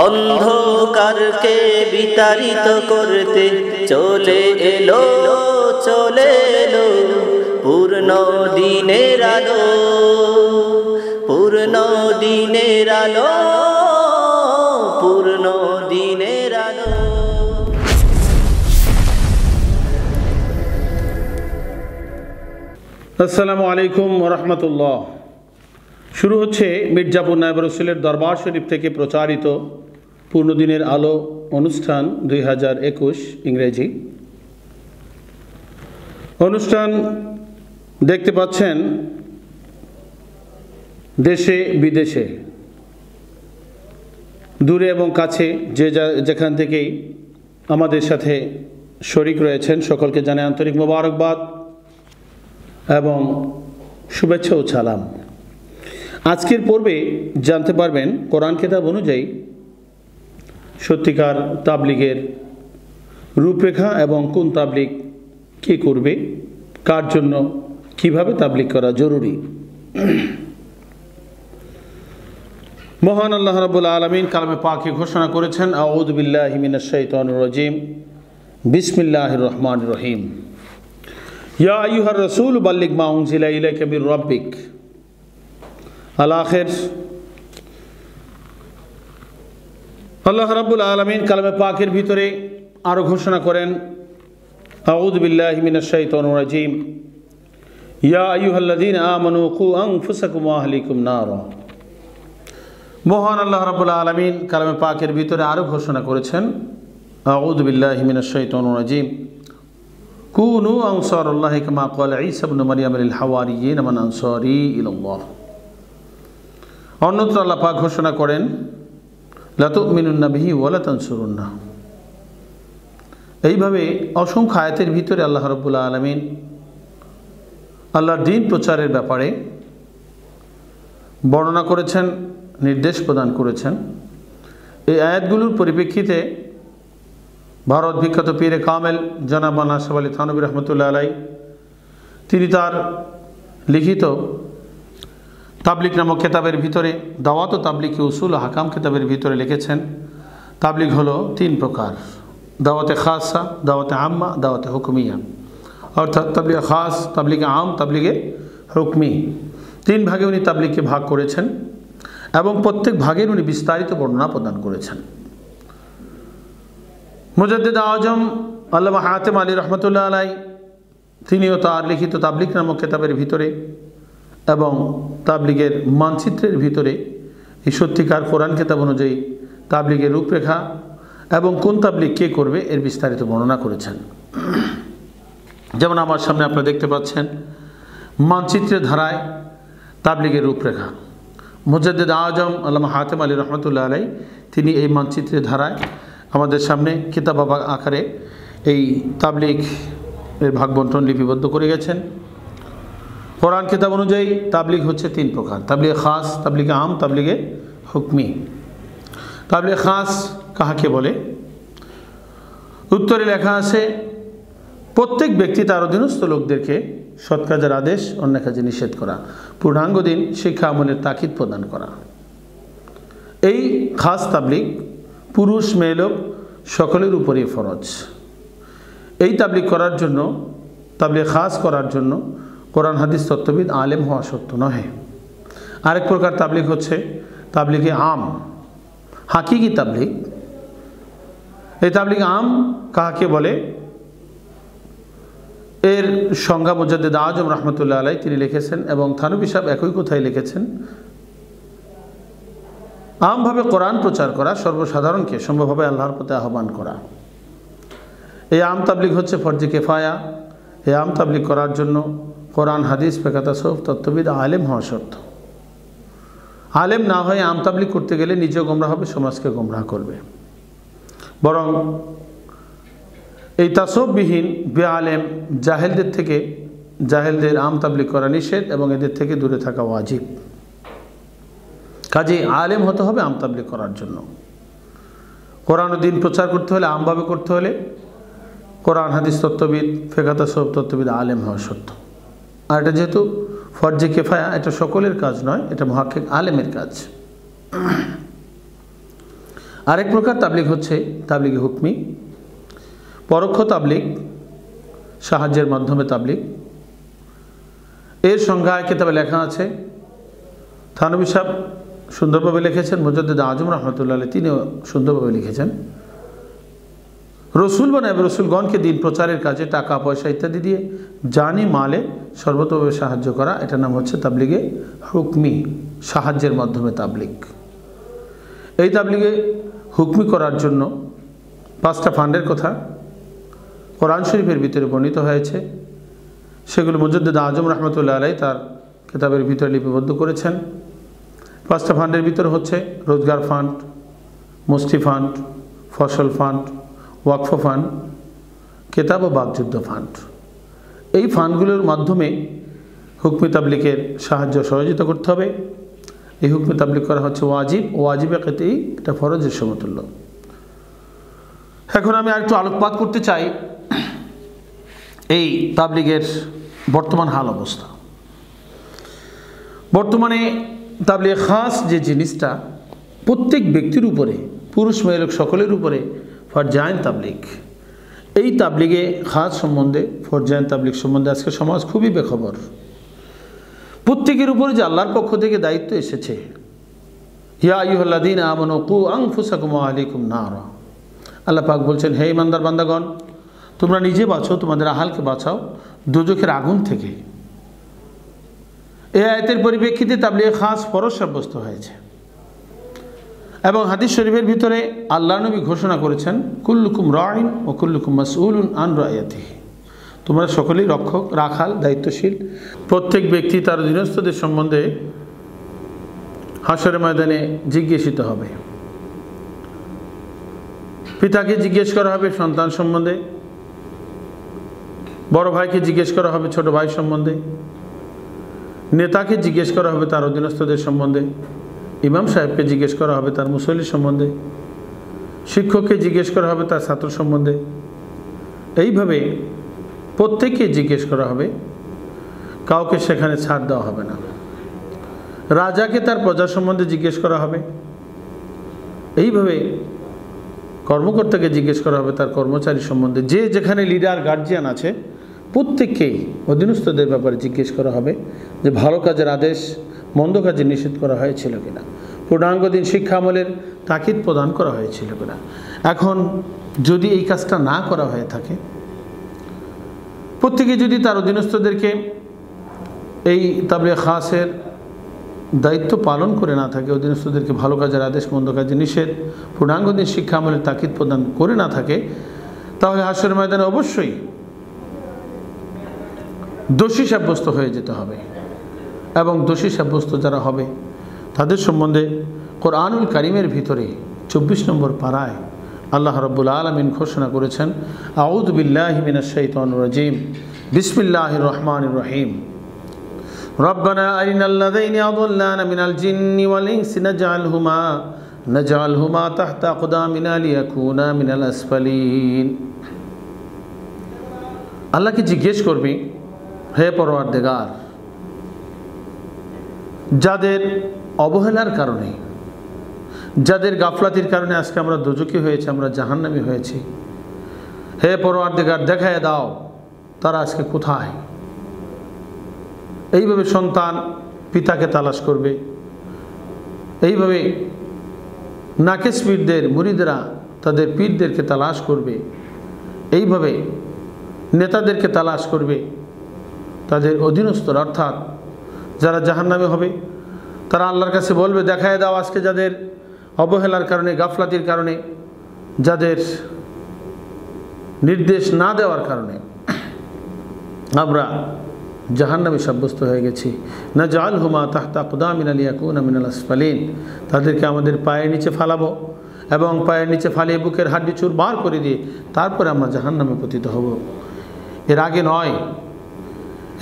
অন্ধকারকে বিতাড়িত করতে চলে এলো পূর্ণ দিনের আলো, পূর্ণ দিনের আলো, পূর্ণ দিনের আলো। আসসালামু আলাইকুম ওয়া রাহমাতুল্লাহ। শুরু হচ্ছে মির্জাপুর নায়েব রাসূলের দরবার শরীফ থেকে প্রচারিত পূর্ণদিনের আলো অনুষ্ঠান 2021 ইংরেজি অনুষ্ঠান। দেখতে পাচ্ছেন দেশে বিদেশে, দূরে এবং কাছে যে যেখান থেকেই আমাদের সাথে শরীক রয়েছেন সকলকে জানাই আন্তরিক মোবারকবাদ এবং শুভেচ্ছা ও সালাম। আজকের পর্বে জানতে পারবেন কোরআন কিতাব অনুযায়ী সত্যিকার তাবলিগের রূপরেখা এবং কোন তাবলিগ কী করবে, কার জন্য কিভাবে তাবলিগ করা জরুরি। মহান আল্লাহ রাব্বুল আলামিন কালামে পাকে ঘোষণা করেছেন, আউযু বিল্লাহি মিনাশ শাইতানির রাজিম, বিসমিল্লাহির রহমানির রহিম। ইয়া আইয়ুহার রাসূল বাল্লিগ মা উনজিলা ইলাইকা মির রাব্বিক। আল আখির। আল্লাহ রাব্বুল আলামিন কালামে পাকের ভিতরে আরো ঘোষণা করেন, আউযু বিল্লাহি মিনাশ শাইতানির রাজিম, ইয়া আইয়ুহাল্লাযীনা আমানু কু আনফুসাকুম ওয়া আহলিকুম নারা। মহান আল্লাহ রাব্বুল আলামিন কালামে পাকের ভিতরে আরো ঘোষণা করেছেন, আউযু বিল্লাহি মিনাশ শাইতানির রাজিম, কুনু আনসারাল্লাহি কামা ক্বালা ঈসা ইবনে মারইয়াম লিল হাওয়ারিয়িন মান আনসারি ইলাল্লাহ। অন্যত্র আল্লাহ পাক ঘোষণা করেন, লা তুমিনুন্না বিহি ওয়া লা তানসুরুন্না। এইভাবে অসংখ্য আয়াতের ভিতরে আল্লাহ রাব্বুল আলামিন আল্লাহর দ্বীন প্রচারের ব্যাপারে বর্ণনা করেছেন, নির্দেশ প্রদান করেছেন। এই আয়াতগুলোর পরিপ্রেক্ষিতে ভারত বিখ্যাত পীরে কামেল জনাব আশরাফ আলী থানভী রহমতুল্লাহ আলাই তিনি তার লিখিত তাবলিগ নামক কিতাবের ভিতরে দাওয়াত ও তাবলিগ উসুল ও হাকাম কিতাবের ভিতরে লিখেছেন, তাবলিগ হলো 3 প্রকার: দাওয়াতে খাসা, দাওয়াতে আম্মা, দাওয়াতে হুকমিয়া। অর্থাৎ তাবলিগে খাস, তাবলিগে আম, তাবলিগে হুকমি। 3 ভাগে উনি তাবলিগকে ভাগ করেছেন এবং প্রত্যেক ভাগের উনি বিস্তারিত বর্ণনা প্রদান করেছেন। মুজাদ্দিদ আজম আল্লামা হাতেম আলী রহমতুল্লাহ আলাই তিনিও তার লিখিত তাবলিগ নামক কিতাবের ভিতরে এবং তাবলিগের মানচিত্রের ভিতরে এই সত্যিকার কোরআন কিতাব অনুযায়ী তাবলিগের রূপরেখা এবং কোন তাবলিগ কে করবে এর বিস্তারিত বর্ণনা করেছেন। যেমন আমার সামনে আপনারা দেখতে পাচ্ছেন মানচিত্রের ধারায় তাবলিগের রূপরেখা। মুজাদ্দিদ আজম আল্লামা হাতেম আলী রহমতুল্লাহ আলাই তিনি এই মানচিত্রের ধারায় আমাদের সামনে কিতাব আকারে এই তাবলিগ এর ভাগ বন্টন লিপিবদ্ধ করে গেছেন। কোরআন কিতাব অনুযায়ী তাবলিগ হচ্ছে 3 প্রকার: তাবলিগে খাস, তাবলিগে আম, তাবলিগে হুকমি। তাবলিগে খাস কাহাকে বলে? উত্তরে লেখা আছে, প্রত্যেক ব্যক্তি তার অধীনস্থ লোকদেরকে সৎ কাজের আদেশ, অন্য কাজে নিষেধ করা, পূর্ণাঙ্গ দিন শিক্ষা আমলের তাকিদ প্রদান করা। এই খাস তাবলিগ পুরুষ মেয়ে লোক সকলের উপরই ফরজ। এই তাবলিগ করার জন্য, তাবলিগ খাস করার জন্য কোরআন হাদিস তত্ত্ববিদ আলেম হওয়া সত্য নহে। আরেক প্রকার তাবলিগ হচ্ছে তাবলিগে আম, হাকিকি তাবলিগ। এই তাবলিগ আম কাহাকে বলে? এর সংজ্ঞা মুজাদ্দিদ আজম রহমতুল্লাহ আলাই তিনি লিখেছেন এবং থানভী সাহেব একই কথাই লিখেছেন, আমভাবে কোরআন প্রচার করা, সর্বসাধারণকে সম্ভবভাবে আল্লাহর পথে আহ্বান করা। এই আম তাবলিগ হচ্ছে ফরজে কিফায়া। এই আম তাবলিগ করার জন্য কোরআন হাদিস ফিকহ তাসাউফ তত্ত্ববিদ আলেম হওয়া শর্ত। আলেম না হয়ে আম তাবলিগ করতে গেলে নিজেও গোমরাহ হবে, সমাজকে গোমরাহ করবে। বরং এই তাসাউফবিহীন বেআলেম জাহেলদের থেকে, জাহেলদের আম তাবলিগ করা নিষেধ এবং এদের থেকে দূরে থাকা ওয়াজিব। কাজে আলেম হতে হবে আম তাবলিগ করার জন্য। কোরআন ও দ্বীন প্রচার করতে হলে, আমভাবে করতে হলে কোরআন হাদিস তত্ত্ববিদ, ফিকহ তাসাউফ তত্ত্ববিদ আলেম হওয়া শর্ত। আর এটা যেহেতু ফরজে কিফায়া, এটা সকলের কাজ নয়, এটা মুহাক্কিক আলেমের কাজ। আরেক প্রকার তাবলিগ হচ্ছে তাবলিগে হুকমি, পরোক্ষ তাবলিগ, সাহায্যের মাধ্যমে তাবলিগ। এর সংজ্ঞায় কিতাবে লেখা আছে, থানভী সাহেব সুন্দরভাবে লিখেছেন, মুজাদ্দিদ আজম রহমতুল্লাহ আলাইহি তিনিও সুন্দরভাবে লিখেছেন। রসুল বা নায়েবে রসুলগণকে দিন প্রচারের কাজে টাকা পয়সা ইত্যাদি দিয়ে জানি মালে সর্বতভাবে সাহায্য করা, এটার নাম হচ্ছে তাবলিগে হুকমি, সাহায্যের মাধ্যমে তাবলিগ। এই তাবলিগে হুকমি করার জন্য 5টা ফান্ডের কথা কোরআন শরীফের ভিতরে বর্ণিত হয়েছে। সেগুলো মুজাদ্দিদ আজম রহমতুল্লাহ আলাইহি তার কিতাবের ভিতরে লিপিবদ্ধ করেছেন। 5টা ফান্ডের ভিতরে হচ্ছে রোজগার ফান্ড, মুস্তি ফান্ড, ফসল ফান্ড, ওয়াকফ ফান্ড, কেতাব ও বাকযুদ্ধ ফান্ড। এই ফান্ডগুলোর মাধ্যমে হুকমি তাবলিগের সাহায্য সহযোগিতা করতে হবে। এই হুকমি তাবলিগ করা হচ্ছে ওয়াজিব, ওয়াজিবে ক্ষেত্রেই এটা ফরজের সমতুল্য। এখন আমি আরেকটু আলোকপাত করতে চাই এই তাবলিগের বর্তমান হাল অবস্থা। বর্তমানে তাবলিগ খাস যে জিনিসটা প্রত্যেক ব্যক্তির উপরে, পুরুষ মহিলা সকলের উপরে ফরজাইন তাবলিগ। এই তাবলিগে খাস সম্বন্ধে, ফরজাইন তাবলিগ সম্বন্ধে আজকে সমাজ খুবই বেখবর। প্রত্যেকের উপরে যে আল্লাহর পক্ষ থেকে দায়িত্ব এসেছে, ইয়া আইয়ুহাল্লাযীনা আমানু কু আনফুসাকুম ওয়া আহলিকুম নারা। আল্লাহ পাক বলছেন, হে ইমানদার বান্দাগণ, তোমরা নিজে বাঁচো, তোমাদের আহালকে বাঁচাও দোজখের আগুন থেকে। এই আয়াতের পরিপ্রেক্ষিতে তাবলিগে খাস ফরজ সাব্যস্ত হয়েছে এবং হাদিস শরীফের ভিতরে আল্লাহ নবী ঘোষণা করেছেন, কুল্লুকুম রাইন ও কুল্লুকুম মাসউলুন আন রায়াতিহি। তোমরা সকলেই রক্ষক, রাখাল, দায়িত্বশীল। প্রত্যেক ব্যক্তি তার অধীনস্থদের সম্বন্ধে হাশরের ময়দানে জিজ্ঞাসিত হবে। পিতাকে জিজ্ঞেস করা হবে সন্তান সম্বন্ধে, বড় ভাইকে জিজ্ঞেস করা হবে ছোট ভাই সম্বন্ধে, নেতাকে জিজ্ঞেস করা হবে তার অধীনস্থদের সম্বন্ধে, ইমাম সাহেবকে জিজ্ঞেস করা হবে তার মুসল্লি সম্বন্ধে, শিক্ষককে জিজ্ঞেস করা হবে তার ছাত্র সম্বন্ধে। এইভাবে প্রত্যেককে জিজ্ঞেস করা হবে, কাউকে সেখানে ছাড় দেওয়া হবে না। রাজাকে তার প্রজা সম্বন্ধে জিজ্ঞেস করা হবে। এইভাবে কর্মকর্তাকে জিজ্ঞেস করা হবে তার কর্মচারী সম্বন্ধে। যে যেখানে লিডার গার্জিয়ান আছে প্রত্যেককেই অধীনস্থদের ব্যাপারে জিজ্ঞেস করা হবে যে ভালো কাজের আদেশ মন্দ কাজে নিষেধ করা হয়েছিল কিনা, পূর্ণাঙ্গ দিন শিক্ষা আমলের তাকিদ প্রদান করা হয়েছিল কিনা। এখন যদি এই কাজটা না করা হয়ে থাকে, প্রত্যেকে যদি তার অধীনস্থদেরকে এই তাবলিগ খাসের দায়িত্ব পালন করে না থাকে, অধীনস্থদেরকে ভালো কাজের আদেশ মন্দ কাজে নিষেধ, পূর্ণাঙ্গ দিন শিক্ষা আমলের তাকিদ প্রদান করে না থাকে, তাহলে হাশরের ময়দানে অবশ্যই দোষী সাব্যস্ত হয়ে যেতে হবে। এবং দোষী সাব্যস্ত যারা হবে তাদের সম্বন্ধে কোরআনুল কারীমের ভিতরে 24 নম্বর পারায় আল্লাহ রাব্বুল আলামিন ঘোষণা করেছেন, আউযু বিল্লাহি মিনাশ শাইতানির রাজিম, বিসমিল্লাহির রহমানির রহিম। রব্বানা আরিনাল্লাযীনা আযাল্লানা মিনাল জিন্নি ওয়াল ইনসি নাজআলহুমা তাহতা আকদামিনা লিয়াকুনা মিনাল আসফালিন। আল্লাহকে জিজ্ঞেস করবি, হে পরওয়ারদিগার, যাদের অবহেলার কারণে, যাদের গাফলাতির কারণে আজকে আমরা দোজখী হয়েছি, আমরা জাহান্নামী হয়েছি, হে পরওয়ারদিগার দেখায় দাও তারা আজকে কোথায়। এইভাবে সন্তান পিতাকে তালাশ করবে, এইভাবে নাকেশ পীরদের মুরিদরা তাদের পীরদেরকে তালাশ করবে, এইভাবে নেতাদেরকে তালাশ করবে, তাদের অধীনস্থর অর্থাৎ যারা জাহান্নামী হবে তারা আল্লাহর কাছে বলবে, দেখায় দাও আজকে যাদের অবহেলার কারণে, গাফলাতির কারণে, যাদের নির্দেশ না দেওয়ার কারণে আমরা জাহান্নামী সাব্যস্ত হয়ে গেছি। নাজআলহুমা তাহতা আকদামিনা লিয়াকুনা মিনাল আসফালিন। তাদেরকে আমাদের পায়ের নিচে ফালাবো এবং পায়ের নিচে ফালিয়ে বুকের হাড্ডি চুরমার করে দিয়ে তারপরে আমরা জাহান্নামে পতিত হব। এর আগে নয়।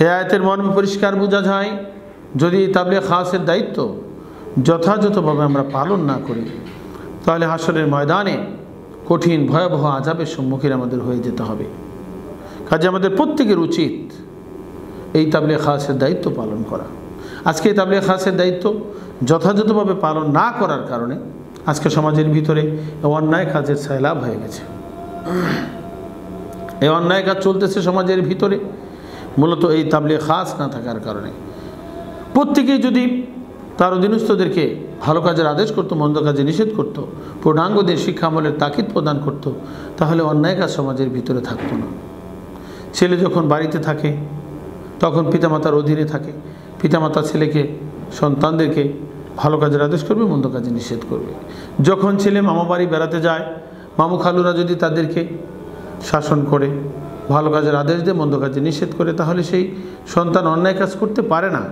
এই আয়াতের মর্ম পরিষ্কার বোঝা যায়, যদি তাবলিগ খাসের দায়িত্ব যথাযথভাবে আমরা পালন না করি তাহলে হাশরের ময়দানে কঠিন ভয়াবহ আযাবের সম্মুখীন আমাদের হয়ে যেতে হবে। কাজে আমাদের প্রত্যেকের উচিত এই তাবলিগ খাসের দায়িত্ব পালন করা। আজকে এই তাবলিগ খাসের দায়িত্ব যথাযথভাবে পালন না করার কারণে আজকে সমাজের ভিতরে অন্যায় কাজের সয়লাব হয়ে গেছে। এই অন্যায় কাজ চলতেছে সমাজের ভিতরে মূলত এই তাবলীগ খাস না থাকার কারণে। প্রত্যেকেই যদি তার অধীনস্থদেরকে ভালো কাজের আদেশ করত, মন্দ কাজে নিষেধ করত, পূর্ণাঙ্গ দিন শিক্ষা আমলের তাকিদ প্রদান করত, তাহলে অন্যায় কাজ সমাজের ভিতরে থাকতো না। ছেলে যখন বাড়িতে থাকে তখন পিতামাতার অধীনে থাকে, পিতামাতা ছেলেকে সন্তানদেরকে ভালো কাজের আদেশ করবে, মন্দ কাজে নিষেধ করবে। যখন ছেলে মামা বাড়ি বেড়াতে যায়, মামু খালুরা যদি তাদেরকে শাসন করে, ভালো কাজের আদেশ দিয়ে মন্দ কাজে নিষেধ করে, তাহলে সেই সন্তান অন্যায় কাজ করতে পারে না।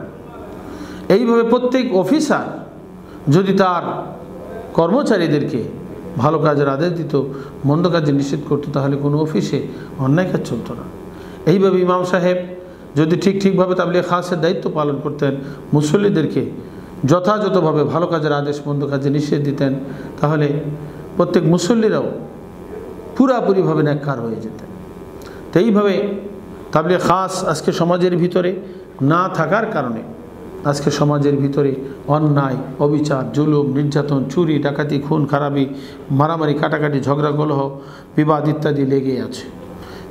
এইভাবে প্রত্যেক অফিসার যদি তার কর্মচারীদেরকে ভালো কাজের আদেশ দিত, মন্দ কাজে নিষেধ করতো, তাহলে কোনো অফিসে অন্যায় কাজ চলতো না। এইভাবে ইমাম সাহেব যদি ঠিকভাবে তাবলীগ খাসের দায়িত্ব পালন করতেন, মুসল্লিদেরকে যথাযথভাবে ভালো কাজের আদেশ মন্দ কাজে নিষেধ দিতেন, তাহলে প্রত্যেক মুসল্লিরাও পুরাপুরিভাবে নেককার হয়ে যেতেন। তো এইভাবে তাবলীগ খাস আজকে সমাজের ভিতরে না থাকার কারণে আজকে সমাজের ভিতরে অন্যায়, অবিচার, জুলুম, নির্যাতন, চুরি, ডাকাতি, খুন খারাপি, মারামারি, কাটাকাটি, ঝগড়া, কলহ, বিবাদ ইত্যাদি লেগে আছে।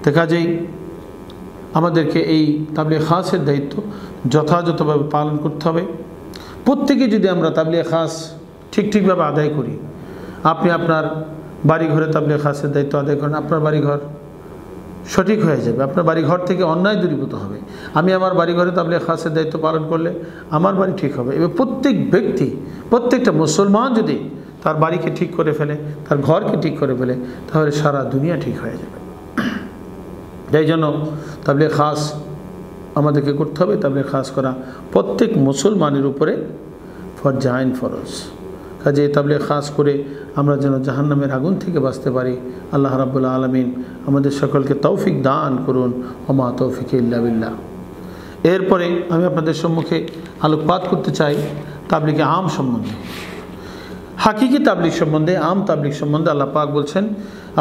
তো কাজেই আমাদেরকে এই তাবলীগ খাসের দায়িত্ব যথাযথভাবে পালন করতে হবে। প্রত্যেকে যদি আমরা তাবলীগ খাস ঠিকভাবে আদায় করি, আপনি আপনার বাড়িঘরে তাবলীগ খাসের দায়িত্ব আদায় করেন, আপনার বাড়িঘর সঠিক হয়ে যাবে, আপনার বাড়িঘর থেকে অন্যায় দূরীভূত হবে। আমি আমার বাড়িঘরে তাবলীগ খাসের দায়িত্ব পালন করলে আমার বাড়ি ঠিক হবে। এবার প্রত্যেক ব্যক্তি, প্রত্যেকটা মুসলমান যদি তার বাড়িকে ঠিক করে ফেলে, তার ঘরকে ঠিক করে ফেলে, তাহলে সারা দুনিয়া ঠিক হয়ে যাবে। এই জন্য তাবলীগ খাস আমাদেরকে করতে হবে। তাবলীগ খাস করা প্রত্যেক মুসলমানের উপরে ফরজ আইন, ফরজ। কাজে তাবলীগ খাস করে আমরা যেন জাহান্নামের আগুন থেকে বাঁচতে পারি। আল্লাহ রাব্বুল আলামিন আমাদের সকলকে তৌফিক দান করুন। ওমা তৌফিক ইল্লা বিল্লাহ। এরপরে আমি আপনাদের সম্মুখে আলোকপাত করতে চাই তাবলীগে আম সম্বন্ধে, হাকিকি তাবলীগ সম্বন্ধে, আম তাবলীগ সম্বন্ধে। আল্লাহ পাক বলছেন,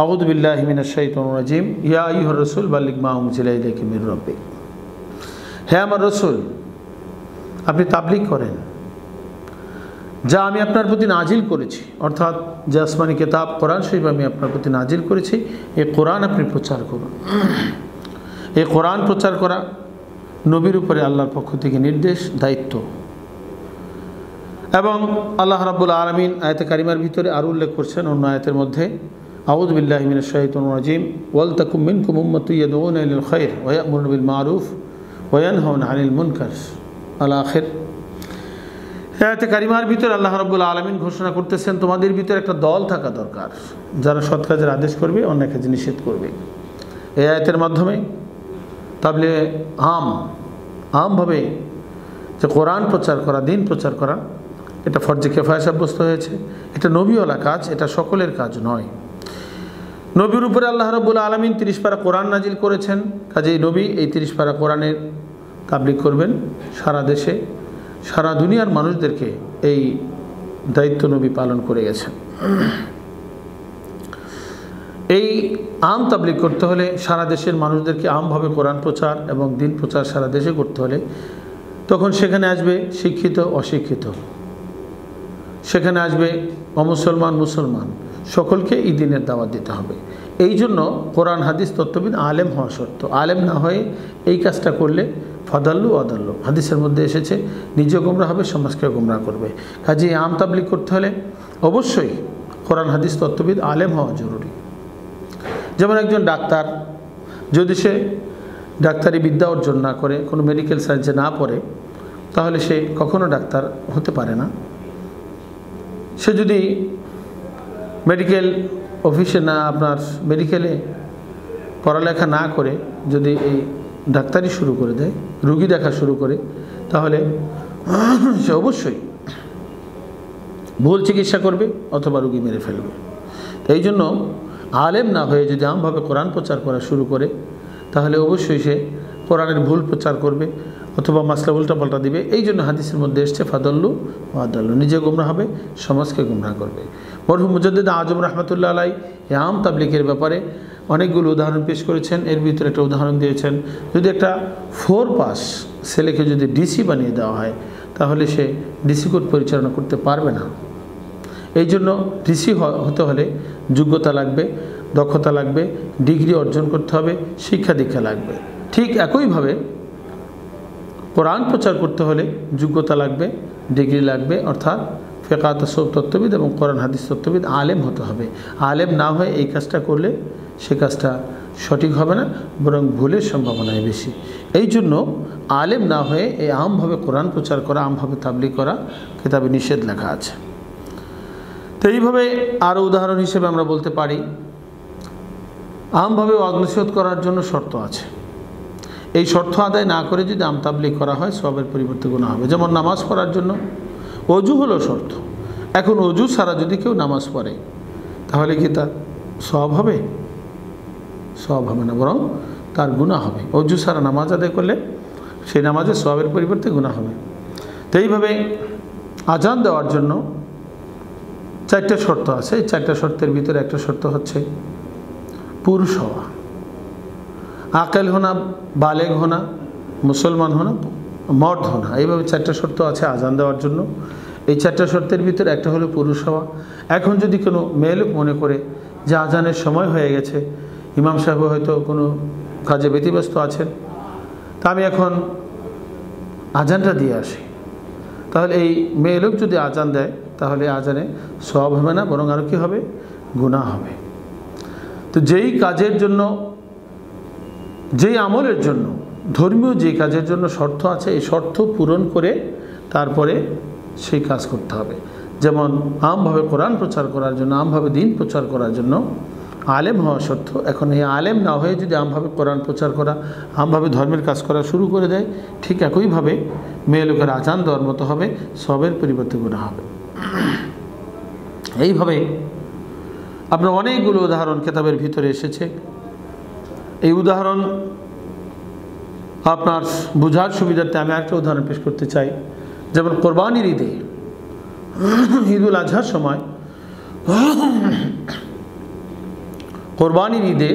আউযু বিল্লাহি মিনাশ শাইতানির রাজিম, ইয়া আইয়ুহার রাসূল বাল্লিগ মা উনজিলা ইলাইকা মির রাব্বিক। হে আমার রাসূল, আপনি তাবলীগ করেন যা আমি আপনার প্রতি নাজিল করেছি, অর্থাৎ যে আসমানি কিতাব কোরআন শরীফ আমি আপনার প্রতি নাজিল করেছি, এই কোরআন আপনি প্রচার করুন। এই কোরআন প্রচার করা নবীর উপরে আল্লাহর পক্ষ থেকে নির্দেশ, দায়িত্ব। এবং আল্লাহ রাব্বুল আলামিন আয়াতে কারিমার ভিতরে আরও উল্লেখ করছেন অন্য আয়াতের মধ্যে, আউযু বিল্লাহি মিনাশ শাইতানির রাজিম, ওয়াল তাকুম মিনকুম উম্মাতুন ইয়াদউনা ইলাল খায়র ওয়া ইয়া'মুরুনা বিল মা'রুফ ওয়া ইয়ানহাউনা আনিল মুনকার আল আখির। আয়াতে কারিমার ভিতরে আল্লাহ রাব্বুল আলামিন ঘোষণা করতেছেন, তোমাদের ভিতরে একটা দল থাকা দরকার যারা সৎ কাজের আদেশ করবে, অন্যায় কাজে নিষেধ করবে। এই আয়াতের মাধ্যমে তাবলীগ আমভাবে যে কোরআন প্রচার করা, দিন প্রচার করা, এটা ফরজে কিফায়া সাব্যস্ত হয়েছে। এটা নবীওয়ালা কাজ, এটা সকলের কাজ নয়। নবীর উপরে আল্লাহ রাব্বুল আলামিন 30 পারা কোরআন নাজিল করেছেন। কাজেই নবী এই 30 পারা কোরআনের তাবলীগ করবেন সারা দেশে, সারা দুনিয়ার মানুষদেরকে এই দায়িত্ব নবী পালন করে গেছেন। এই আম তাবলীগ করতে হলে, সারা দেশের মানুষদেরকে আমভাবে কোরআন প্রচার এবং দিন প্রচার সারা দেশে করতে হলে, তখন সেখানে আসবে শিক্ষিত, অশিক্ষিত, সেখানে আসবে অমুসলমান, মুসলমান, সকলকে এই দিনের দাওয়াত দিতে হবে। এই জন্য কোরআন হাদিস তত্ত্ববিদ আলেম হওয়া শর্ত। আলেম না হয়ে এই কাজটা করলে ফাদাল্লু আদাল্লু, হাদিসের মধ্যে এসেছে, নিজে গোমরা হবে, সমাজকে গোমরা করবে। কাজেই আম তাবলীগ করতে হলে অবশ্যই কোরআন হাদিস তত্ত্ববিদ আলেম হওয়া জরুরি। যেমন একজন ডাক্তার যদি সে ডাক্তারি বিদ্যা অর্জন না করে, কোনো মেডিকেল সায়েন্সে না পড়ে, তাহলে সে কখনো ডাক্তার হতে পারে না। সে যদি মেডিকেল অফিসে না, আপনার মেডিকেলে পড়ালেখা না করে যদি এই ডাক্তারি শুরু করে দেয়, রুগী দেখা শুরু করে, তাহলে সে অবশ্যই ভুল চিকিৎসা করবে অথবা রুগী মেরে ফেলবে। এই জন্য আলেম না হয়ে যদি আমভাবে কোরআন প্রচার করা শুরু করে, তাহলে অবশ্যই সে কোরআনের ভুল প্রচার করবে অথবা মাসলা উল্টাপাল্টা দিবে। এই জন্য হাদিসের মধ্যে এসছে ফাদাল্লু ওয়াদাল্লু, নিজে গোমরা হবে, সমাজকে গোমরা করবে। মরহুম মুজাদ্দিদ আজম রাহমাতুল্লাহ আলাইহি এই আম তাবলীগের ব্যাপারে অনেকগুলো উদাহরণ পেশ করেছেন। এর ভিতরে একটা উদাহরণ দিয়েছেন, যদি একটা 4 পাস ছেলেকে যদি ডিসি বানিয়ে দেওয়া হয়, তাহলে সে ডিসি কোর্ট পরিচালনা করতে পারবে না। এই জন্য ঋষি হতে হলে যোগ্যতা লাগবে, দক্ষতা লাগবে, ডিগ্রি অর্জন করতে হবে, শিক্ষা দীক্ষা লাগবে। ঠিক একইভাবে কোরআন প্রচার করতে হলে যোগ্যতা লাগবে, ডিগ্রি লাগবে, অর্থাৎ ফিকহ তাসাউফ তত্ত্ববিদ এবং কোরআন হাদিস তত্ত্ববিদ আলেম হতে হবে। আলেম না হয়ে এই কাজটা করলে সে কাজটা সঠিক হবে না, বরং ভুলের সম্ভাবনাই বেশি। এই জন্য আলেম না হয়ে এই আমভাবে কোরআন প্রচার করা, আমভাবে তাবলীগ করা কিতাবে নিষেধ লেখা আছে। তো এইভাবে আরও উদাহরণ হিসেবে আমরা বলতে পারি, আমভাবে ওয়াজ নসিহত করার জন্য শর্ত আছে। এই শর্ত আদায় না করে যদি আম তাবলীগ করা হয় সওয়াবের পরিবর্তে গুনাহ হবে। যেমন নামাজ পড়ার জন্য অজু হলো শর্ত। এখন অজু ছাড়া যদি কেউ নামাজ পড়ে তাহলে কি তার সওয়াব হবে? সওয়াব হবে না, বরং তার গুনাহ হবে। অজু ছাড়া নামাজ আদায় করলে সেই নামাজের সওয়াবের পরিবর্তে গুনাহ হবে। তো এইভাবে আজান দেওয়ার জন্য 4টা শর্ত আছে। এই 4টা শর্তের ভিতরে একটা শর্ত হচ্ছে পুরুষ হওয়া, আকেল হোনা, বালেগ হোনা, মুসলমান হোনা, মর্দ হোনা। এইভাবে 4টা শর্ত আছে আজান দেওয়ার জন্য। এই 4টা শর্তের ভিতরে একটা হলো পুরুষ হওয়া। এখন যদি কোনো মেয়ে লোক মনে করে যে আজানের সময় হয়ে গেছে, ইমাম সাহেব হয়তো কোনো কাজে ব্যতিব্যস্ত আছেন, তা আমি এখন আজানটা দিয়ে আসি, তাহলে এই মেয়ে লোক যদি আজান দেয় তাহলে আজানে সওয়াব হবে না, বরং আরও কী হবে? গুনাহ হবে। তো যেই কাজের জন্য, যেই আমলের জন্য, ধর্মীয় যে কাজের জন্য শর্ত আছে, এই শর্ত পূরণ করে তারপরে সেই কাজ করতে হবে। যেমন আমভাবে কোরআন প্রচার করার জন্য, আমভাবে দিন প্রচার করার জন্য আলেম হওয়া শর্ত। এখন এই আলেম না হয়ে যদি আমভাবে কোরআন প্রচার করা, আমভাবে ধর্মের কাজ করা শুরু করে দেয়, ঠিক একইভাবে মেয়ে লোকের আজান দেওয়ার মতো হবে, সবের পরিবর্তে গুনাহ হবে। এইভাবে আপনার অনেকগুলো উদাহরণ কিতাবের ভিতরে এসেছে। এই উদাহরণ আপনার বোঝার সুবিধার্থে আমি একটা উদাহরণ পেশ করতে চাই। যেমন কোরবানির ঈদে, ঈদুল আজহার সময়, কোরবানির ঈদে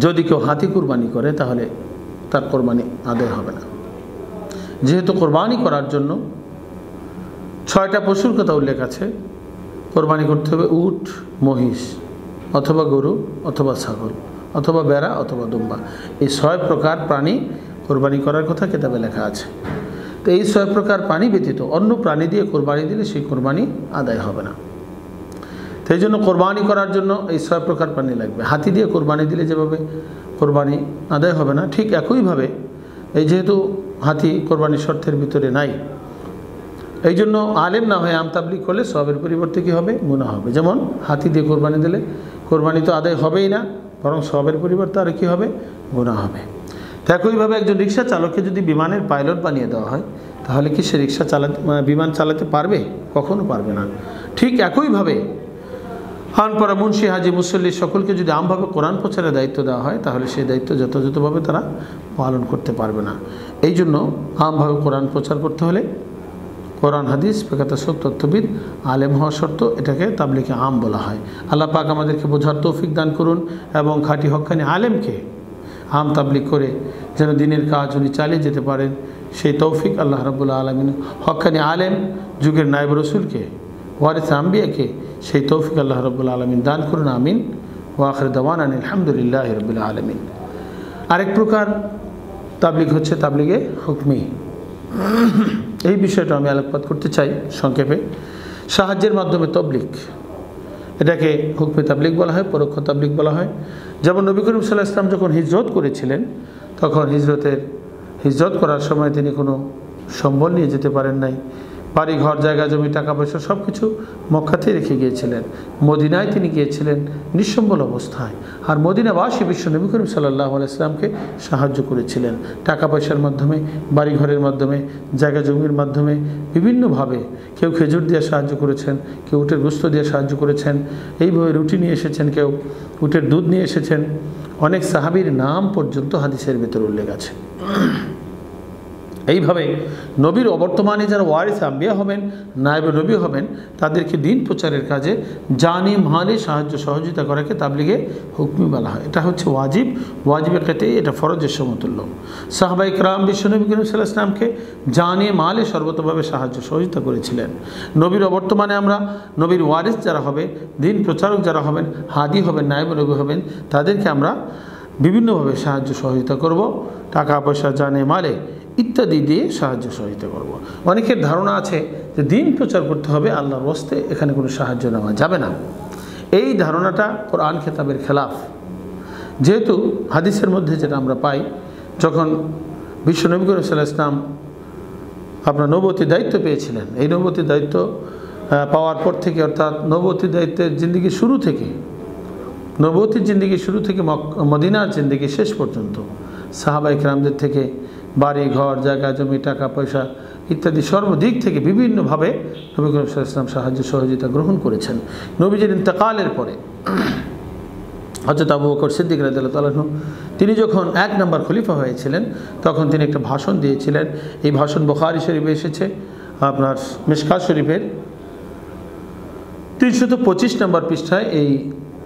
যদি কেউ হাতি কুরবানি করে তাহলে তার কোরবানি আদায় হবে না। যেহেতু কোরবানি করার জন্য 6টা পশুর কথা উল্লেখ আছে। কোরবানি করতে হবে উট, মহিষ, অথবা গরু, অথবা ছাগল, অথবা বেড়া, অথবা দুম্বা। এই 6 প্রকার প্রাণী কোরবানি করার কথা কিতাবে লেখা আছে। তো এই 6 প্রকার প্রাণী ব্যতীত অন্য প্রাণী দিয়ে কোরবানি দিলে সেই কোরবানি আদায় হবে না। তো এই জন্য কোরবানি করার জন্য এই 6 প্রকার প্রাণী লাগবে। হাতি দিয়ে কোরবানি দিলে যেভাবে কোরবানি আদায় হবে না, ঠিক একইভাবে এই যেহেতু হাতি কোরবানির শর্তের ভিতরে নাই, এই জন্য আলেম না হয়ে আম তাবলীগ করলে সওয়াবের পরিবর্তে কী হবে? গুনাহ হবে। যেমন হাতি দিয়ে কোরবানি দিলে কোরবানি তো আদায় হবেই না, বরং সওয়াবের পরিবর্তে আর কী হবে? গুনাহ হবে। তো একইভাবে একজন রিক্সা চালককে যদি বিমানের পাইলট বানিয়ে দেওয়া হয় তাহলে কি সে রিক্সা চালাতে, বিমান চালাতে পারবে? কখনো পারবে না। ঠিক একইভাবে আনপড়া মুন্সি, হাজি, মুসল্লি সকলকে যদি আমভাবে কোরআন প্রচারের দায়িত্ব দেওয়া হয় তাহলে সেই দায়িত্ব যথাযথভাবে তারা পালন করতে পারবে না। এই জন্য আমভাবে কোরআন প্রচার করতে হলে কোরআন হাদিস, ফিকহ তাসাউফ তত্ত্ববিদ আলেম হওয়া শর্ত। এটাকে তাবলীগে আম বলা হয়। আল্লাহ পাক আমাদেরকে বোঝার তৌফিক দান করুন এবং খাঁটি হক্কানি আলেমকে আম তাবলীগ করে যেন দিনের কাজ উনি চালিয়ে যেতে পারেন, সেই তৌফিক আল্লাহ রাব্বুল আলামিন হক্কানি আলেম, যুগের নায়েব রসুলকে, ওয়ারিস আম্বিয়াকে সেই তৌফিক আল্লাহ রাব্বুল আলামিন দান করুন। আমিন। ওয়া আখির দাওয়ানা আলহামদুলিল্লাহি রাব্বিল আলামিন। আরেক প্রকার তাবলীগ হচ্ছে তাবলীগে হুকমি। এই বিষয়টা আমি আলোকপাত করতে চাই সংক্ষেপে। সাহায্যের মাধ্যমে তাবলীগ, এটাকে হুকমি তাবলীগ বলা হয়, পরোক্ষ তাবলীগ বলা হয়। যেমন নবী করিম সাল্লাল্লাহু আলাইহি ওয়াসাল্লাম যখন হিজরত করেছিলেন তখন হিজরত করার সময় তিনি কোনো সম্বল নিয়ে যেতে পারেন নাই। বাড়ি ঘর, জায়গা জমি, টাকা পয়সা সব কিছু মক্কাতেই রেখে গিয়েছিলেন। মদিনায় তিনি গিয়েছিলেন নিঃসম্বল অবস্থায়। আর মদিনাবাসী বিশ্ব নবী করিম সাল্লাল্লাহু আলাইহি ওয়াসাল্লামকে সাহায্য করেছিলেন টাকা পয়সার মাধ্যমে, বাড়ি ঘরের মাধ্যমে, জায়গা জমির মাধ্যমে, বিভিন্নভাবে। কেউ খেজুর দিয়ে সাহায্য করেছেন, কেউ উটের গোস্ত দিয়ে সাহায্য করেছেন, এইভাবে রুটি নিয়ে এসেছেন, কেউ উটের দুধ নিয়ে এসেছেন। অনেক সাহাবীর নাম পর্যন্ত হাদিসের ভিতরে উল্লেখ আছে। এইভাবে নবীর অবর্তমানে যারা ওয়ারিস আম্বিয়া হবেন, নায়েবে নবী হবেন, তাদেরকে দিন প্রচারের কাজে জানি মালে সাহায্য সহযোগিতা করাকে তাবলিগে হুকমি বলা হয়। এটা হচ্ছে ওয়াজিব, ওয়াজিবের ক্ষেত্রে এটা ফরজের সমতুল্য। সাহাবায়ে কেরাম বিশ্বনবী করিম সাল্লাল্লাহু আলাইহি ওয়াসাল্লামকে জানি মালে সর্বতভাবে সাহায্য সহযোগিতা করেছিলেন। নবীর অবর্তমানে আমরা নবীর ওয়ারিস যারা হবে, দিন প্রচারক যারা হবেন, হাদি হবেন, নায়েবে নবী হবেন, তাদেরকে আমরা বিভিন্নভাবে সাহায্য সহযোগিতা করব, টাকা পয়সা, জানে মালে ইত্যাদি দিয়ে সাহায্য সহযোগিতা করব। অনেকের ধারণা আছে যে দিন প্রচার করতে হবে আল্লাহর ওয়াস্তে, এখানে কোনো সাহায্য নেওয়া যাবে না। এই ধারণাটা কোরআন খেতাবের খেলাফ। যেহেতু হাদিসের মধ্যে যেটা আমরা পাই, যখন বিশ্বনবী করিম সাল্লাল্লাহু আলাইহি ওয়াসাল্লাম আপনার নবুয়তির দায়িত্ব পেয়েছিলেন, এই নবুয়তির দায়িত্ব পাওয়ার পর থেকে, অর্থাৎ নবুয়তির দায়িত্বের জিন্দিগি শুরু থেকে, নবুয়তির জিন্দিগি শুরু থেকে মদিনার জিন্দিগি শেষ পর্যন্ত সাহাবায়ে কেরামদের থেকে বাড়ি ঘর, জায়গা জমি, টাকা পয়সা ইত্যাদি সর্বদিক থেকে বিভিন্নভাবে নবী করিম সাল্লাল্লাহু আলাইহি ওয়াসাল্লাম সাহায্য সহযোগিতা গ্রহণ করেছেন। নবীজির ইন্তেকালের পরে হযরত আবু বকর সিদ্দিক রাদিয়াল্লাহু তাআলা আনহু তিনি যখন ১ নম্বর খলিফা হয়েছিলেন, তখন তিনি একটা ভাষণ দিয়েছিলেন। এই ভাষণ বুখারী শরীফে এসেছে, আপনার মিশকাত শরীফের ৩২৫ নম্বর পৃষ্ঠায় এই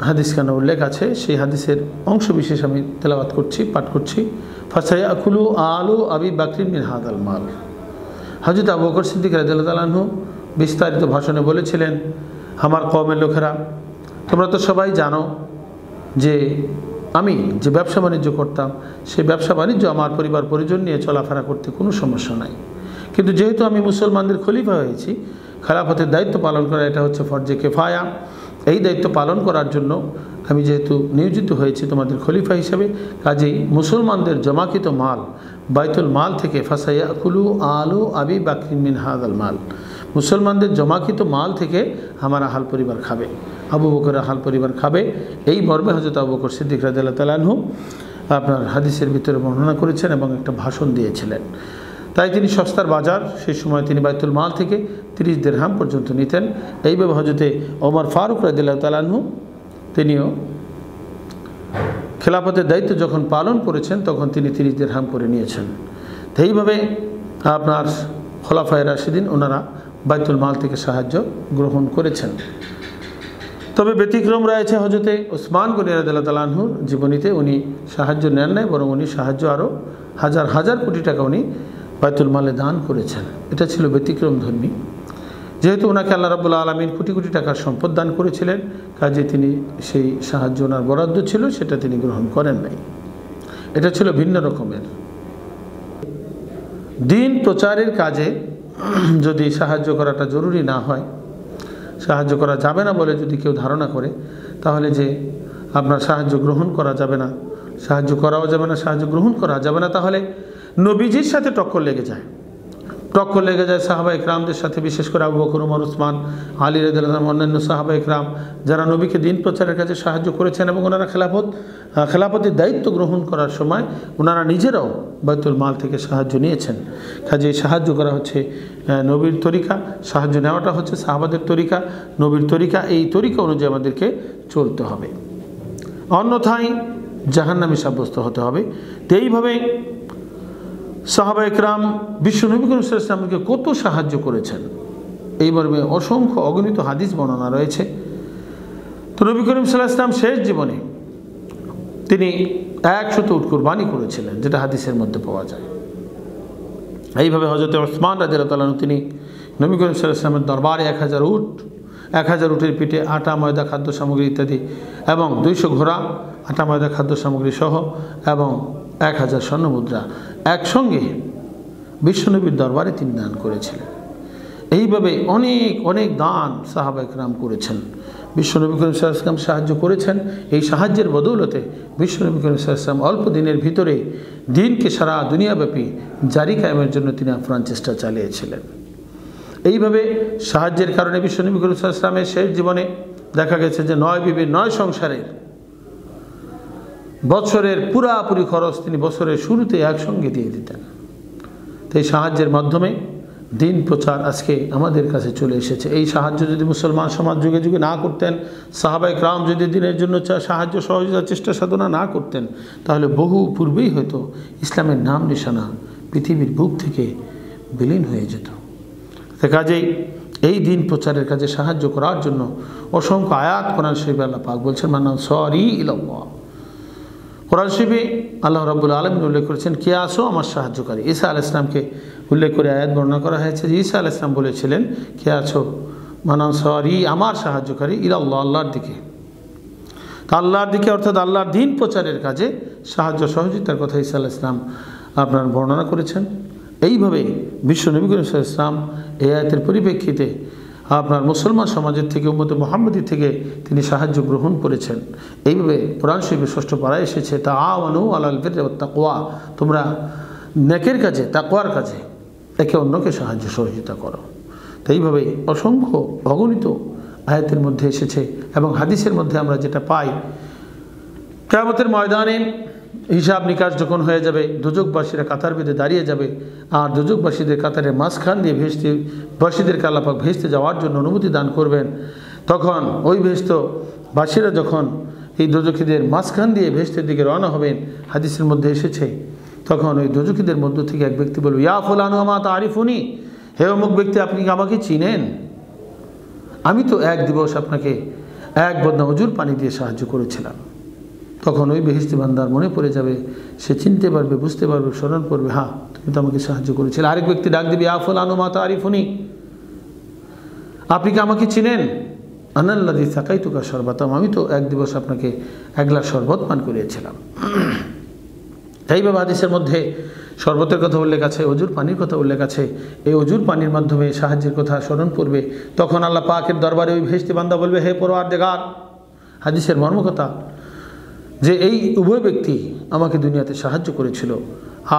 হাদিসখানা উল্লেখ আছে। সেই হাদিসের অংশ বিশেষ আমি তেলাওয়াত করছি, পাঠ করছি। ফাসায়াকুলু আলু আবি বকর মিন হাদাল মাল। হযরত আবু বকর সিদ্দিক রাদিয়াল্লাহু তাআলা আনহু বিস্তারিত ভাষণে বলেছিলেন, আমার কওমের লোকেরা, তোমরা তো সবাই জানো যে আমি যে ব্যবসা বাণিজ্য করতাম, সেই ব্যবসা বাণিজ্য আমার পরিবার পরিজন নিয়ে চলাফেরা করতে কোনো সমস্যা নাই। কিন্তু যেহেতু আমি মুসলমানদের খলিফা হয়েছি, খেলাফতের দায়িত্ব পালন করা এটা হচ্ছে ফরজে কেফায়া। এই দায়িত্ব পালন করার জন্য আমি যেহেতু নিয়োজিত হয়েছি তোমাদের খলিফা হিসেবে, কাজেই মুসলমানদের জমাকৃত মাল বাইতুল মাল থেকে ফাসায়াকুলু আলু আবি বকর মিন হাদাল মাল, মুসলমানদের জমাকৃত মাল থেকে আমার আহাল পরিবার খাবে, আবু বকর আহাল পরিবার খাবে। এই মর্মে হযরত আবু বকর সিদ্দিক রাদিয়াল্লাহু তাআলা আনহু আপনার হাদিসের ভিতরে বর্ণনা করেছেন এবং একটা ভাষণ দিয়েছিলেন। তাই তিনি সস্তার বাজার, সেই সময় তিনি বাইতুল মাল থেকে 30 দিরহাম পর্যন্ত নিতেন। এইভাবে হযরতে ওমর ফারুক রাদিয়াল্লাহু তাআলা আনহু তিনিও খেলাফতের দায়িত্ব যখন পালন করেছেন, তখন তিনি 30 দিরহাম করে নিয়েছেন। তো এইভাবে আপনার খোলাফায়ে রাশিদিন ওনারা বাইতুল মাল থেকে সাহায্য গ্রহণ করেছেন। তবে ব্যতিক্রম রয়েছে হযরতে ওসমান গনি রাদিয়াল্লাহু তাআলা আনহুর জীবনীতে। উনি সাহায্য নেন নাই, বরং উনি সাহায্য আরও হাজার হাজার কোটি টাকা উনি বাইতুল মালে দান করেছেন। এটা ছিল ব্যতিক্রম ধর্মী। যেহেতু ওনাকে আল্লাহ রাব্বুল আলামিন কোটি কোটি টাকার সম্পদ দান করেছিলেন, কাজে তিনি সেই সাহায্য ওনার বরাদ্দ ছিল, সেটা তিনি গ্রহণ করেন নাই। এটা ছিল ভিন্ন রকমের। দিন প্রচারের কাজে যদি সাহায্য করাটা জরুরি না হয়, সাহায্য করা যাবে না বলে যদি কেউ ধারণা করে, তাহলে যে আপনার সাহায্য গ্রহণ করা যাবে না, সাহায্য করাও যাবে না, সাহায্য গ্রহণ করা যাবে না, তাহলে নবীজির সাথে টক্কর লেগে যায়। টক্কর লেগে যায় সাহাবায়ে কেরামদের সাথে, বিশেষ করে আবু বকর, ওমর, ওসমান, আলী রাদিয়াল্লাহু আনহু, অন্যান্য সাহাবায়ে কেরাম যারা নবীকে দিন প্রচারের কাজে সাহায্য করেছেন, এবং ওনারা খেলাফতের দায়িত্ব গ্রহণ করার সময় ওনারা নিজেরাও বাইতুল মাল থেকে সাহায্য নিয়েছেন। কাজে সাহায্য করা হচ্ছে নবীর তরিকা, সাহায্য নেওয়াটা হচ্ছে সাহাবাদের তরিকা, নবীর তরিকা। এই তরিকা অনুযায়ী আমাদেরকে চলতে হবে, অন্যথায় জাহান্নামী সাব্যস্ত হতে হবে। তো এইভাবে সাহাবায়ে কেরাম বিশ্ব নবী করিম সাল্লাল্লাহু আলাইহি ওয়াসাল্লামকে কত সাহায্য করেছেন, এই মর্মে অসংখ্য অগণিত হাদিস বর্ণনা রয়েছে। তো নবী করিম সাল্লাল্লাহু আলাইহি ওয়াসাল্লাম শেষ জীবনে তিনি 100 উট কুরবানি করেছিলেন, যেটা হাদিসের মধ্যে পাওয়া যায়। এইভাবে হযরত ওসমান রাদিয়াল্লাহু তাআলা তিনি নবী করিম সাল্লাল্লাহু আলাইহি ওয়াসাল্লামের দরবারে 1000 উটের পিঠে আটা, ময়দা, খাদ্য সামগ্রী ইত্যাদি, এবং 200 ঘোড়া, আটা, ময়দা, খাদ্য সামগ্রী সহ, এবং 1000 স্বর্ণ মুদ্রা একসঙ্গে বিশ্বনবীর দরবারে তিনি দান করেছিলেন। এইভাবে অনেক অনেক দান সাহাবায়ে কেরাম করেছেন, বিশ্বনবী করিম সাল্লাল্লাহু আলাইহি ওয়াসাল্লাম সাহায্য করেছেন। এই সাহায্যের বদৌলতে বিশ্বনবী করিম সাল্লাল্লাহু আলাইহি ওয়াসাল্লাম অল্প দিনের ভিতরে দিনকে সারা দুনিয়াব্যাপী জারি কায়েমের জন্য তিনি আপ্রাণ চেষ্টা চালিয়েছিলেন। এইভাবে সাহায্যের কারণে বিশ্বনবী করিম সাল্লাল্লাহু আলাইহি ওয়াসাল্লামের শেষ জীবনে দেখা গেছে যে 9 বিবির 9 সংসারের বছরের পুরাপুরি খরচ তিনি বছরের শুরুতে একসঙ্গে দিয়ে দিতেন। তো এই সাহায্যের মাধ্যমে দিন প্রচার আজকে আমাদের কাছে চলে এসেছে। এই সাহায্য যদি মুসলমান সমাজ যুগে যুগে না করতেন, সাহাবায়ে কেরাম যদি দিনের জন্য সাহায্য সহযোগিতার চেষ্টা সাধনা না করতেন, তাহলে বহু পূর্বেই হয়তো ইসলামের নাম নিশানা পৃথিবীর বুক থেকে বিলীন হয়ে যেত। কাজেই এই দিন প্রচারের কাজে সাহায্য করার জন্য অসংখ্য আয়াত কোরআন শরীফে আল্লাহ পাক বলছেন মান্নান সরি ইলাল্লাহ। কোরআন শরীফে আল্লাহ রাব্বুল আলামিন উল্লেখ করেছেন, কে আসো আমার সাহায্যকারী। ঈসা আলাইহিস সালামকে উল্লেখ করে আয়াত বর্ণনা করা হয়েছে যে ঈসা আলাইহিস সালাম বলেছিলেন, কে আছো মান্নান সরি, আমার সাহায্যকারী, ইলাল্লাহ, আল্লাহর দিকে। আল্লাহর দিকে অর্থাৎ আল্লাহর দিন প্রচারের কাজে সাহায্য সহযোগিতার কথা ঈসা আলাইহিস সালাম আপনার বর্ণনা করেছেন। এইভাবে বিশ্ব নবী করিম সাল্লাল্লাহু আলাইহি ওয়াসাল্লাম এই আয়াতের পরিপ্রেক্ষিতে আপনার মুসলমান সমাজের থেকে উম্মতে মুহাম্মদী থেকে তিনি সাহায্য গ্রহণ করেছেন। এইভাবে কোরআন শরীফের ষষ্ঠ পারায় এসেছে, তাআওয়ানু আলাল বিররি ওয়াত তাকওয়া, তোমরা নেকের কাজে, তাকওয়ার কাজে একে অন্যকে সাহায্য সহযোগিতা করো। তো এইভাবে অসংখ্য অগণিত আয়াতের মধ্যে এসেছে এবং হাদিসের মধ্যে আমরা যেটা পাই, কিয়ামতের ময়দানে হিসাব নিকাশ যখন হয়ে যাবে, দুজকবাসীরা কাতার বেঁধে দাঁড়িয়ে যাবে, আর দুজকবাসীদের কাতারের মাঝখান দিয়ে বাসীদেরকে আল্লাহ পাক ভেস্তে যাওয়ার জন্য অনুমতি দান করবেন। তখন ওই বাসীরা যখন এই দুজকীদের মাঝখান দিয়ে ভেস্তের দিকে রওনা হবেন, হাদিসের মধ্যে এসেছে, তখন ওই দুজকীদের মধ্য থেকে এক ব্যক্তি বলবে, ইয়া ফুলানু আমা তারিফুনি, হে অমুক ব্যক্তি, আপনি কি আমাকে চিনেন? আমি তো এক দিবস আপনাকে এক বদনা অজুর পানি দিয়ে সাহায্য করেছিলাম। তখন ওই বেহেশতি বান্দার মনে পড়ে যাবে, সে চিনতে পারবে, বুঝতে পারবে, স্মরণ করবে, হ্যাঁ তুমি তো আমাকে সাহায্য করেছিলে। আরেক ব্যক্তি ডাক দিবি, ইয়া ফুলানু মা তারিফুনি, আপনি কি আমাকে চিনেন? আনাল্লাযী সাকাইতুকা শরবাতাম, আমি তো এক দিবস আপনাকে এক গ্লাস শরবত পান করিয়েছিলাম। এইভাবে হাদিসের মধ্যে শরবতের কথা উল্লেখ আছে, অজুর পানির কথা উল্লেখ আছে। এই অজুর পানির মাধ্যমে সাহায্যের কথা স্মরণ করবে। তখন আল্লাহ পাকের দরবারে ওই বেহেশতি বান্দা বলবে, হে পরওয়ারদিগার, হাদিসের মর্মকথা যে এই উভয় ব্যক্তি আমাকে দুনিয়াতে সাহায্য করেছিল,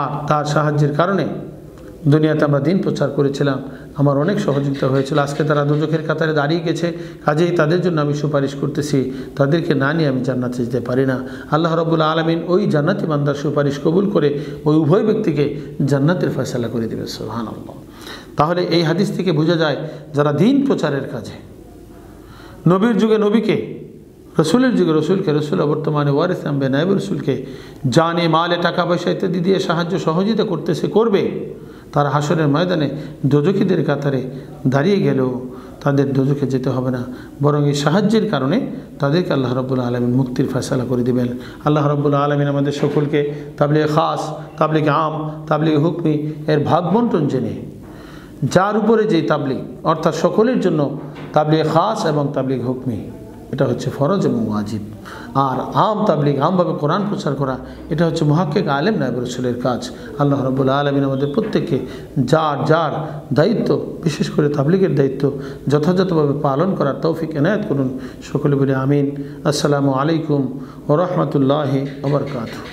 আর তার সাহায্যের কারণে দুনিয়াতে আমরা দিন প্রচার করেছিলাম, আমার অনেক সহযোগিতা হয়েছিল। আজকে তারা দুজকের কাতারে দাঁড়িয়ে গেছে, কাজেই তাদের জন্য আমি সুপারিশ করতেছি, তাদেরকে না নিয়ে আমি জান্নাতে যেতে পারি না। আল্লাহ রাব্বুল আলামিন ওই জান্নাতি বান্দার সুপারিশ কবুল করে ওই উভয় ব্যক্তিকে জান্নাতের ফয়সালা করে দেবে। সুবহানাল্লাহ। তাহলে এই হাদিস থেকে বোঝা যায়, যারা দিন প্রচারের কাজে নবীর যুগে নবীকে, রসুলের যুগে রসুলকে, রসুল বর্তমানে ওয়ারিস আম্বে নায়েব রসুলকে জানে, মালে, টাকা পয়সা ইত্যাদি দিয়ে সাহায্য সহযোগিতা করবে, তারা হাসরের ময়দানে দোজখীদের কাতারে দাঁড়িয়ে গেলেও তাদের দোজখে যেতে হবে না, বরং এই সাহায্যের কারণে তাদেরকে আল্লাহ রাব্বুল আলামিন মুক্তির ফয়সালা করে দেবেন। আল্লাহ রাব্বুল আলামিন আমাদের সকলকে তাবলীগ খাস, তাবলীগ আম, তাবলীগ হুকমি এর ভাগ বন্টন জেনে, যার উপরে যেই তাবলীগ অর্থাৎ সকলের জন্য তাবলীগ খাস এবং তাবলীগ হুকমি, এটা হচ্ছে ফরজ এবং ওয়াজিব। আর আম তাবলীগ, আমভাবে কোরআন প্রচার করা, এটা হচ্ছে মুহাক্কিক আলেম নায়েব রাসূলের কাজ। আল্লাহ রাব্বুল আলামিন আমাদের প্রত্যেককে যার যার দায়িত্ব, বিশেষ করে তাবলীগের দায়িত্ব যথাযথভাবে পালন করার তৌফিক এনায়েত করুন। সকলে বলে আমিন। আসসালামু আলাইকুম ওয়া রাহমাতুল্লাহি ওয়া বারাকাতুহু।